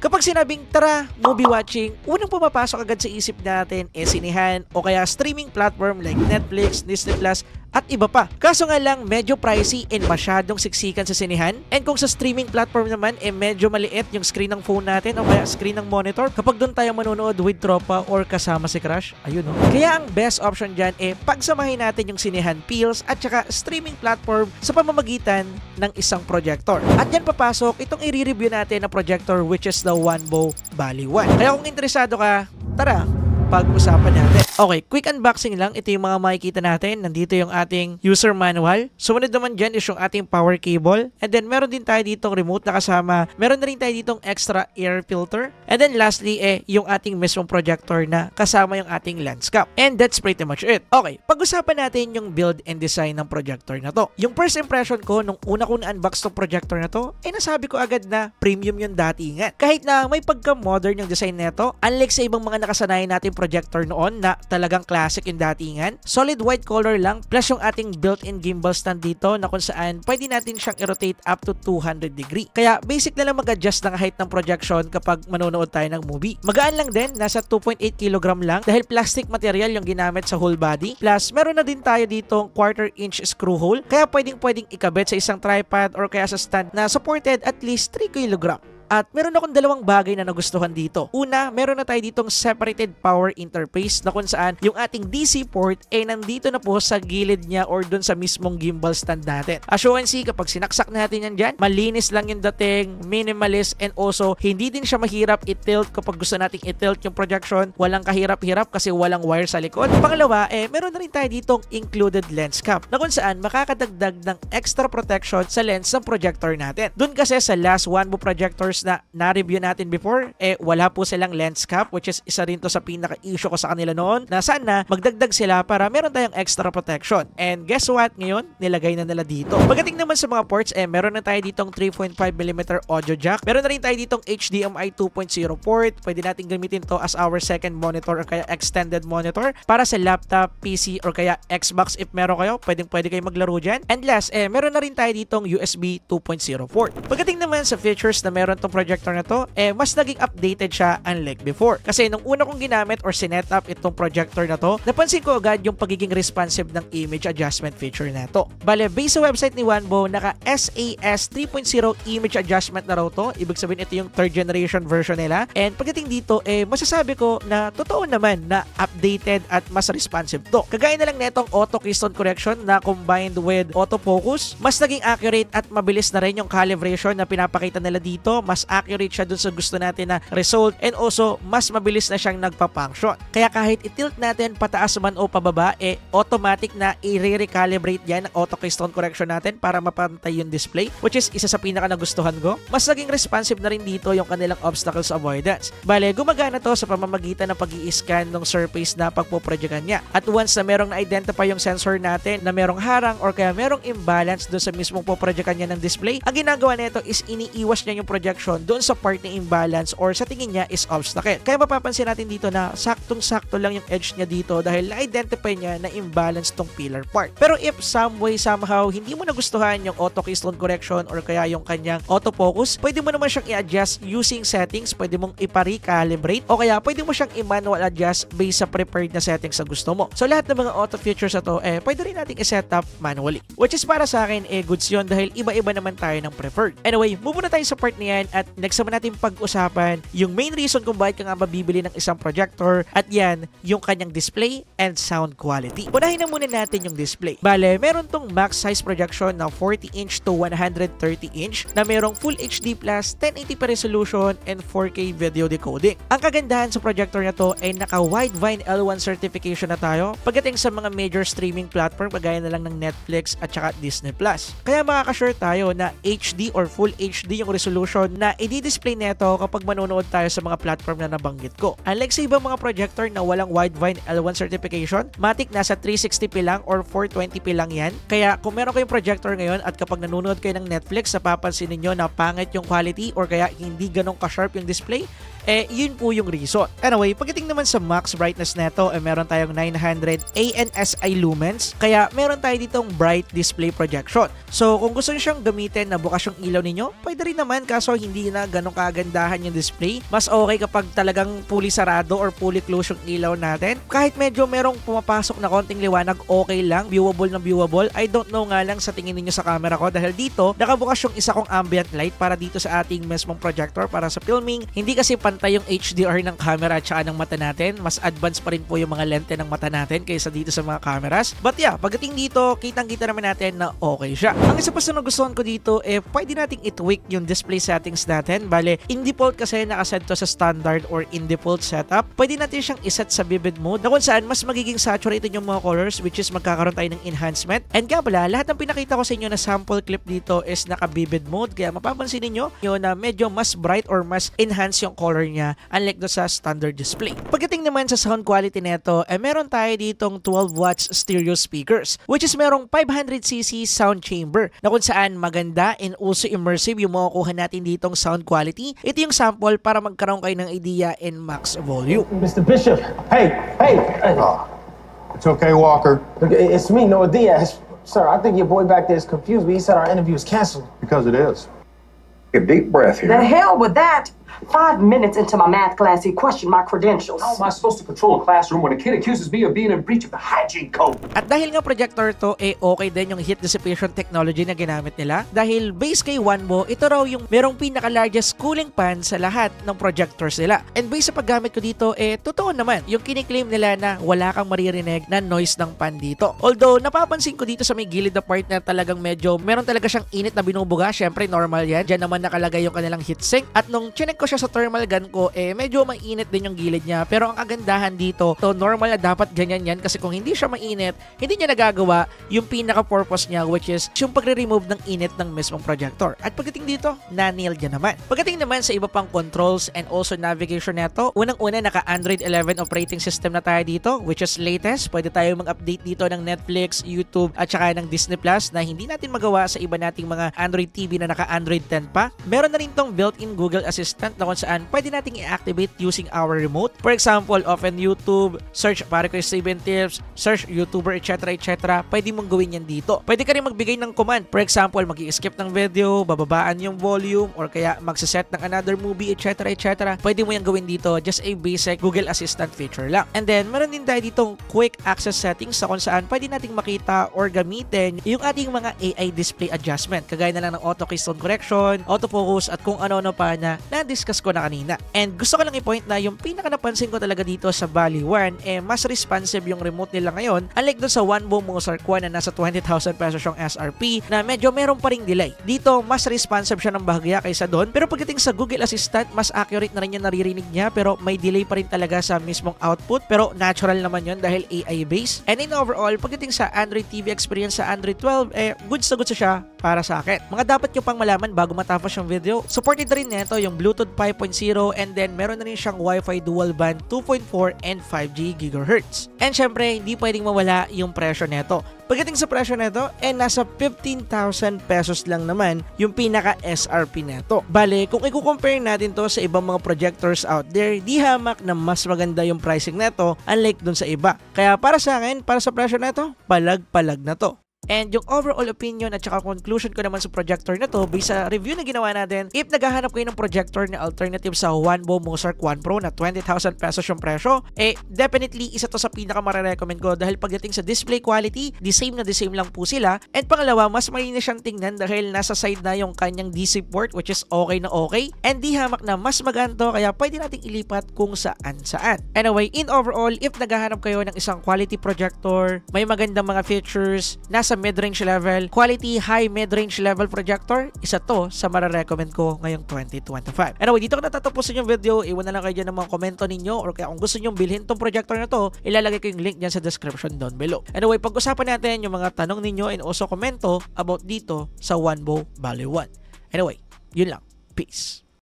Kapag sinabing tara, movie watching, unang pumapasok agad sa isip natin sinehan o kaya streaming platform like Netflix, Disney Plus, at iba pa. Kaso nga lang, medyo pricey and masyadong siksikan sa sinehan. And kung sa streaming platform naman, medyo maliit yung screen ng phone natin o kaya screen ng monitor kapag doon tayo manonood with tropa or kasama si crush. Ayun o. Kaya ang best option dyan pagsamahin natin yung sinehan feels at saka streaming platform sa pamamagitan ng isang projector. At yan papasok itong i-review natin na projector which is the Wanbo Bali 1. Kaya kung interesado ka, tara, pag-usapan natin. Okay, quick unboxing lang. Ito yung mga makikita natin. Nandito yung ating user manual. Sumunod naman dyan is yung ating power cable. And then meron din tayo ditong remote na kasama. Meron na rin tayo ditong extra air filter. And then lastly, yung ating mismong projector na kasama yung ating lens cap. And that's pretty much it. Okay, pag-usapan natin yung build and design ng projector na to. Yung first impression ko nung una ko na-unbox tong projector na to, nasabi ko agad na premium yung datingan. Kahit na may pagka-modern yung design nito, unlike sa ibang mga nakasanayan natin projector noon na talagang classic yung datingan. Solid white color lang plus yung ating built-in gimbal stand dito na kung saan pwede natin siyang i-rotate up to 200 degree. Kaya basic na lang mag-adjust ng height ng projection kapag manonood tayo ng movie. Magaan lang din, nasa 2.8 kg lang dahil plastic material yung ginamit sa whole body. Plus meron na din tayo ditong 1/4 inch screw hole kaya pwedeng ikabit sa isang tripod or kaya sa stand na supported at least 3 kg. At meron akong dalawang bagay na nagustuhan dito. Una, meron na tayo ditong separated power interface na kung saan yung ating DC port nandito na po sa gilid niya or dun sa mismong gimbal stand natin. As you can see, kapag sinaksak natin yan dyan, malinis lang yung dating, minimalist, and also hindi din siya mahirap i-tilt kapag gusto nating i-tilt yung projection. Walang kahirap-hirap kasi walang wire sa likod. Pangalawa, meron na rin tayo ditong included lens cap na kung saan makakadagdag ng extra protection sa lens ng projector natin. Dun kasi sa last Wanbo projectors na na-review natin before, wala po silang lens cap which is isa rin to sa pinaka-issue ko sa kanila noon na sana magdagdag sila para meron tayong extra protection. And guess what? Ngayon, nilagay na nila dito. Pagdating naman sa mga ports, meron na tayo ditong 3.5mm audio jack. Meron na rin tayo ditong HDMI 2.0 port. Pwede natin gamitin to as our second monitor or kaya extended monitor para sa laptop, PC or kaya Xbox if meron kayo. Pwede kayo maglaro dyan. And last, meron na rin tayo ditong USB 2.0 port. Pagdating naman sa features na meron tong projector na to, mas naging updated siya unlike before. Kasi nung una kong ginamit or sinet up itong projector na to, napansin ko agad yung pagiging responsive ng image adjustment feature na to. Bale, based sa website ni Wanbo, naka SAS 3.0 image adjustment na raw to. Ibig sabihin ito yung third generation version nila. And pagdating dito, masasabi ko na totoo naman na updated at mas responsive to. Kagaya na lang netong auto keystone correction na combined with autofocus, mas naging accurate at mabilis na rin yung calibration na pinapakita nila dito. Mas accurate siya dun sa gusto natin na result and also mas mabilis na siyang nagpa-function. Kaya kahit i-tilt natin pataas man o pababa, automatic na i-recalibrate yan ang auto keystone correction natin para mapantay yung display, which is isa sa pinaka nagustuhan ko. Mas naging responsive na rin dito yung kanilang obstacles avoidance. Bale, gumagana to sa pamamagitan ng pag-i-scan ng surface na pagpoprojectan niya. At once na merong na-identify yung sensor natin na merong harang or kaya merong imbalance doon sa mismong poprojectan niya ng display, ang ginagawa nito is iniiwas niya yung projection doon sa part na imbalance or sa tingin niya is obstacle. Kaya mapapansin natin dito na saktong-sakto lang yung edge niya dito dahil na-identify niya na imbalance tong pillar part. Pero if some way, somehow, hindi mo nagustuhan yung auto keystone correction or kaya yung kanyang autofocus, pwede mo naman siyang i-adjust using settings, pwede mong ipa-recalibrate o kaya pwede mo siyang i-manual adjust based sa prepared na settings sa gusto mo. So lahat ng mga auto features na to, pwede rin natin i-set up manually. Which is para sa akin, goods yun dahil iba-iba naman tayo ng preferred. Anyway, move na tayo sa part niyan at next naman natin pag-usapan yung main reason kung bakit ka nga mabibili ng isang projector at yan, yung kanyang display and sound quality. Unahin na muna natin yung display. Bale, meron tong max size projection na 40 inch to 130 inch na merong Full HD Plus, 1080p resolution and 4K video decoding. Ang kagandahan sa projector na to ay naka Widevine L1 certification na tayo pagdating sa mga major streaming platform kagaya na lang ng Netflix at saka Disney Plus. Kaya makaka-sure tayo na HD or Full HD yung resolution na i-display neto kapag manonood tayo sa mga platform na nabanggit ko. Unlike sa ibang mga projector na walang Widevine L1 certification, matik nasa 360p lang or 420p lang yan. Kaya kung meron kayong projector ngayon at kapag nanonood kayo ng Netflix, napapansin niyo na pangit yung quality or kaya hindi ganong ka-sharp yung display, yun po yung reason. Anyway, pagdating naman sa max brightness neto, meron tayong 900 ANSI lumens, kaya meron tayo ditong bright display projection. So, kung gusto nyo siyang gamitin na bukas yung ilaw ninyo, pwede rin naman kaso hindi hindi na ganun kagandahan yung display. Mas okay kapag talagang fully sarado or fully closed yung ilaw natin. Kahit medyo merong pumapasok na konting liwanag, okay lang, viewable na viewable. I don't know nga lang sa tingin niyo sa camera ko dahil dito nakabukas yung isa kong ambient light para dito sa ating mismong projector para sa filming. Hindi kasi pantay yung HDR ng camera at saka ng mata natin. Mas advanced pa rin po yung mga lente ng mata natin kaysa dito sa mga cameras. But yeah, pagdating dito, kitang-kita naman natin na okay siya. Ang isa pa sa nagustuhan ko dito, pwede nating i-tweak yung display settings natin. Bale, in default kasi nakaset to sa standard or in default setup. Pwede natin siyang iset sa vivid mode na kung saan mas magiging saturated yung mga colors, which is magkakaroon tayo ng enhancement. And kaya pala, lahat ng pinakita ko sa inyo na sample clip dito is naka-vivid mode. Kaya mapapansin niyo yun na medyo mas bright or mas enhance yung color niya unlike do sa standard display. Pagdating naman sa sound quality nito, meron tayo ditong 12 watts stereo speakers, which is merong 500cc sound chamber na kung saan maganda and also immersive yung makukuha natin ditong sound quality. Ito yung sample para magkaroon kayo ng idea in max volume. Mr. Bishop, hey. Oh, it's okay, Walker. Look, it's me, Noah Diaz. Sir, I think your boy back there is confused. He said our interview is canceled. Because it is. Take a deep breath here. The hell with that! 5 minutes into my math class, he questioned my credentials. How am I supposed to control a classroom when a kid accuses me of being in breach of the hygiene code? At dahil nga projector to, okay din yung heat dissipation technology na ginamit nila. Dahil based kay Wanbo, ito raw yung merong pinaka-largest cooling fan sa lahat ng projectors nila. And based sa paggamit ko dito, totoo naman yung kiniklaim nila na wala kang maririnig na noise ng fan dito. Although, napapansin ko dito sa may gilid na part na talagang medyo, meron talaga siyang init na binubuga. Syempre, normal yan. Diyan naman nakalagay yung kanilang heatsink. At nung chinek ko siya sa thermal gun ko, medyo mainit din yung gilid niya. Pero ang kagandahan dito, to normal na dapat ganyan yan kasi kung hindi siya mainit, hindi niya nagagawa yung pinaka-purpose niya, which is yung pagre-remove ng init ng mismong projector. At pagdating dito, na-nail niya naman. Pagdating naman sa iba pang controls and also navigation neto, unang-una naka Android 11 operating system na tayo dito, which is latest. Pwede tayo mag-update dito ng Netflix, YouTube, at saka ng Disney Plus na hindi natin magawa sa iba nating mga Android TV na naka Android 10 pa. Meron na rin tong built-in Google Assistant na kung saan pwede nating i-activate using our remote. For example, open YouTube, search para kay Steven Tips, search YouTuber, etc. Pwede mong gawin yan dito. Pwede ka rin magbigay ng command. For example, mag-i-skip ng video, bababaan yung volume, or kaya magsaset ng another movie, etc. Pwede mo yan gawin dito. Just a basic Google Assistant feature lang. And then, meron din tayo ditong quick access settings sa kung saan pwede nating makita or gamitin yung ating mga AI display adjustment. Kagaya na lang ng auto keystone correction, autofocus, at kung ano-ano pa na na-discuss ko na kanina. And gusto ko lang i-point na yung pinaka napansin ko talaga dito sa Bali One, mas responsive yung remote nila ngayon unlike doon sa Wanbo Mozark 1 na nasa 20,000 pesos yung SRP na medyo meron pa ring delay. Dito, mas responsive siya ng bahagya kaysa doon. Pero pagdating sa Google Assistant, mas accurate na rin yung naririnig niya pero may delay pa rin talaga sa mismong output. Pero natural naman yun dahil AI based. And in overall, pagdating sa Android TV experience sa Android 12, goods na goods siya para sa akin. Mga dapat nyo pang malaman bago matapos yung video, supported rin nito yung Bluetooth 5.0 and then meron na rin siyang Wi-Fi dual band 2.4 and 5G GHz. And syempre, hindi pwedeng mawala yung presyo nito. Pagdating sa presyo nito, nasa 15,000 pesos lang naman yung pinaka SRP nito. Bale, kung i-compare natin to sa ibang mga projectors out there, di hamak na mas maganda yung pricing nito unlike dun sa iba. Kaya para sa akin, para sa presyo nito, palag-palag na to. And yung overall opinion at saka conclusion ko naman sa projector na to based sa review na ginawa natin, if naghahanap kayo ng projector na alternative sa Wanbo Mozark 1 Pro na 20,000 pesos yung presyo, definitely isa to sa pinaka marirecommend ko dahil pagdating sa display quality, the same lang po sila. And pangalawa, mas malinis siyang tingnan dahil nasa side na yung kanyang DC port which is okay na okay. And di hamak na mas maganto kaya pwede nating ilipat kung saan. Anyway, in overall, if naghahanap kayo ng isang quality projector, may magandang mga features, nasa mid-range level, quality high mid-range level projector, isa to sa marirecommend ko ngayong 2025. Anyway, dito ko natatapusin yung video. Iwan na lang kayo dyan ng mga komento ninyo or kaya kung gusto nyo bilhin tong projector na to, ilalagay ko yung link dyan sa description down below. Anyway, pag-usapan natin yung mga tanong ninyo and also komento about dito sa Wanbo Bali One. Anyway, yun lang. Peace.